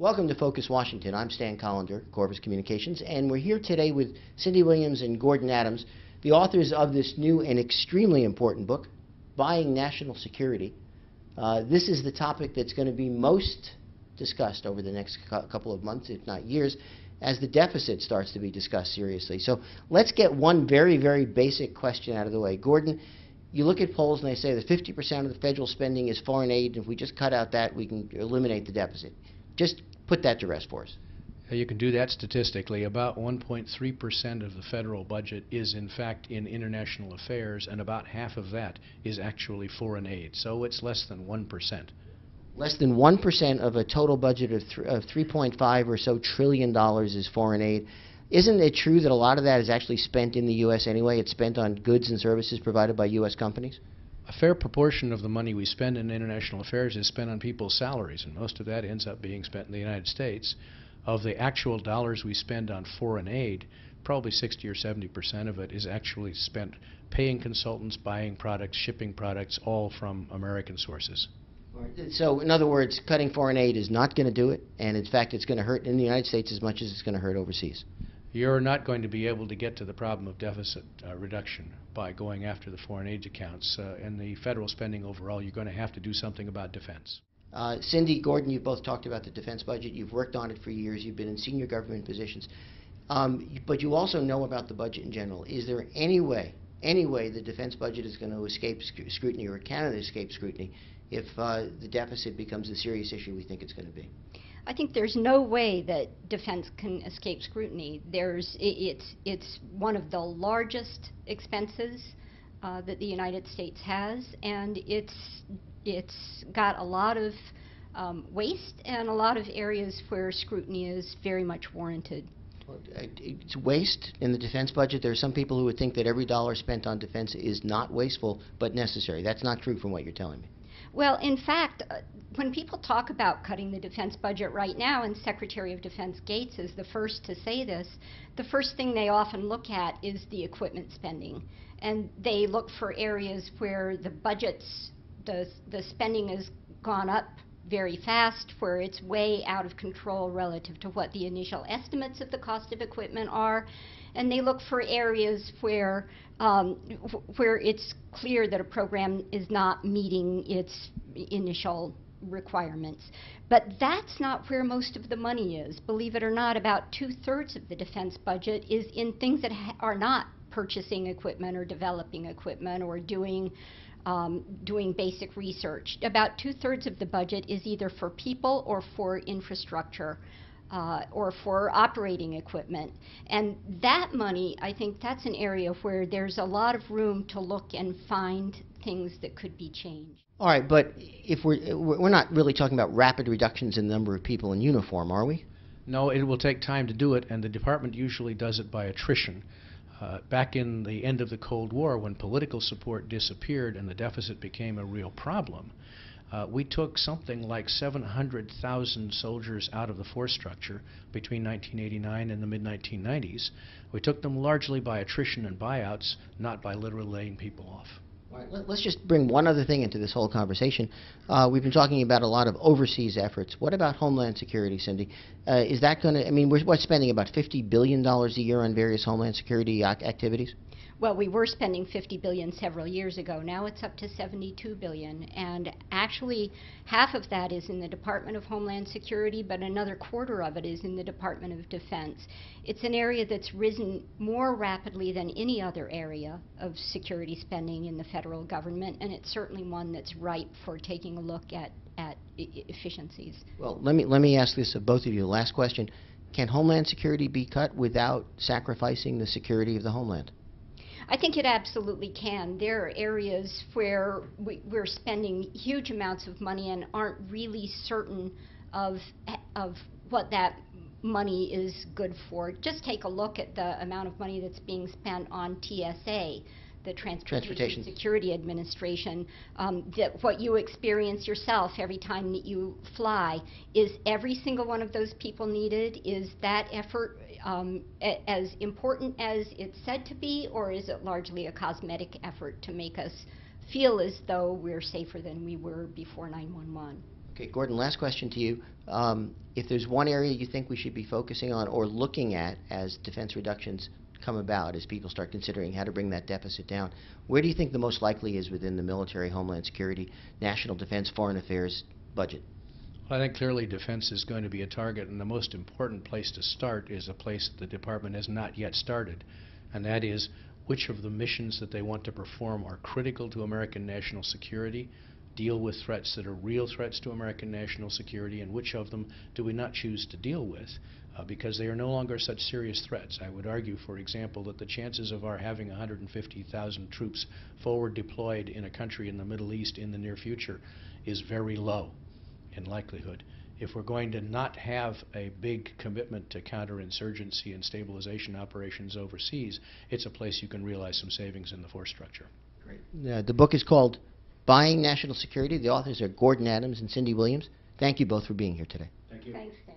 Welcome to Focus Washington. I'm Stan Collender, Corvus Communications, and we're here today with Cindy Williams and Gordon Adams, the authors of this new and extremely important book, Buying National Security. This is the topic that's going to be most discussed over the next couple of months, if not years, as the deficit starts to be discussed seriously. So let's get one very, very basic question out of the way. Gordon, you look at polls and they say that 50% of the federal spending is foreign aid, and if we just cut out that, we can eliminate the deficit. Just put that to rest for us. You can do that statistically. About 1.3% of the federal budget is in fact in international affairs, and about half of that is actually foreign aid. So it's less than 1%. Less than 1% of a total budget of 3.5 or so trillion dollars is foreign aid. Isn't it true that a lot of that is actually spent in the U.S. anyway? It's spent on goods and services provided by U.S. companies? A fair proportion of the money we spend in international affairs is spent on people's salaries, and most of that ends up being spent in the United States. Of the actual dollars we spend on foreign aid, probably 60 or 70% of it is actually spent paying consultants, buying products, shipping products, all from American sources. So, in other words, cutting foreign aid is not going to do it, and in fact it's going to hurt in the United States as much as it's going to hurt overseas. You're not going to be able to get to the problem of deficit reduction by going after the foreign aid accounts. And the federal spending overall, you're going to have to do something about defense. Cindy, Gordon, you've both talked about the defense budget. You've worked on it for years. You've been in senior government positions. But you also know about the budget in general. Is there any way the defense budget is going to escape scrutiny, or can it escape scrutiny, if the deficit becomes the serious issue we think it's going to be? I think there's no way that defense can escape scrutiny. It's one of the largest expenses that the United States has, and it's got a lot of waste and a lot of areas where scrutiny is very much warranted. It's waste in the defense budget. There are some people who would think that every dollar spent on defense is not wasteful but necessary. That's not true from what you're telling me. Well, in fact, when people talk about cutting the defense budget right now, and Secretary of Defense Gates is the first to say this, the first thing they often look at is the equipment spending. And they look for areas where the budgets, the spending has gone up very fast, where it's way out of control relative to what the initial estimates of the cost of equipment are. And they look for areas where it's clear that a program is not meeting its initial requirements. But that's not where most of the money is. Believe it or not, about 2/3 of the defense budget is in things that are not purchasing equipment or developing equipment or doing basic research. About 2/3 of the budget is either for people or for infrastructure. Or for operating equipment. And that money, I think that's an area where there's a lot of room to look and find things that could be changed. All right, but if we're not really talking about rapid reductions in the number of people in uniform, are we? No, it will take time to do it, and the department usually does it by attrition. Back in the end of the Cold War, when political support disappeared and the deficit became a real problem, we took something like 700,000 soldiers out of the force structure between 1989 and the mid-1990s. We took them largely by attrition and buyouts, not by literally laying people off. All right, let's just bring one other thing into this whole conversation. We've been talking about a lot of overseas efforts. What about Homeland Security, Cindy? Is that going to, I mean, we're spending about $50 billion a year on various Homeland Security activities? Well, we were spending $50 billion several years ago. Now it's up to $72 billion. And actually, half of that is in the Department of Homeland Security, but another quarter of it is in the Department of Defense. It's an area that's risen more rapidly than any other area of security spending in the federal government, and it's certainly one that's ripe for taking a look at efficiencies. Well, let me ask this of both of you. Last question. Can Homeland Security be cut without sacrificing the security of the homeland? I think it absolutely can. There are areas where we're spending huge amounts of money and aren't really certain of what that money is good for. Just take a look at the amount of money that's being spent on TSA, the Transportation Security Administration. What you experience yourself every time that you fly, is every single one of those people needed? Is that effort as important as it's said to be, or is it largely a cosmetic effort to make us feel as though we're safer than we were before 9/11? Okay, Gordon, last question to you. If there's one area you think we should be focusing on or looking at as defense reductions come about, as people start considering how to bring that deficit down, where do you think the most likely is within the military, homeland security, national defense, foreign affairs budget? Well, I think clearly defense is going to be a target, and the most important place to start is a place that the department has not yet started, and that is which of the missions that they want to perform are critical to American national security, deal with threats that are real threats to American national security, and which of them do we not choose to deal with because they are no longer such serious threats. I would argue, for example, that the chances of our having 150,000 troops forward deployed in a country in the Middle East in the near future is very low in likelihood. If we're going to not have a big commitment to counterinsurgency and stabilization operations overseas, it's a place you can realize some savings in the force structure. Great. The book is called Buying National Security. The authors are Gordon Adams and Cindy Williams. Thank you both for being here today. Thank you. Thanks, Dan.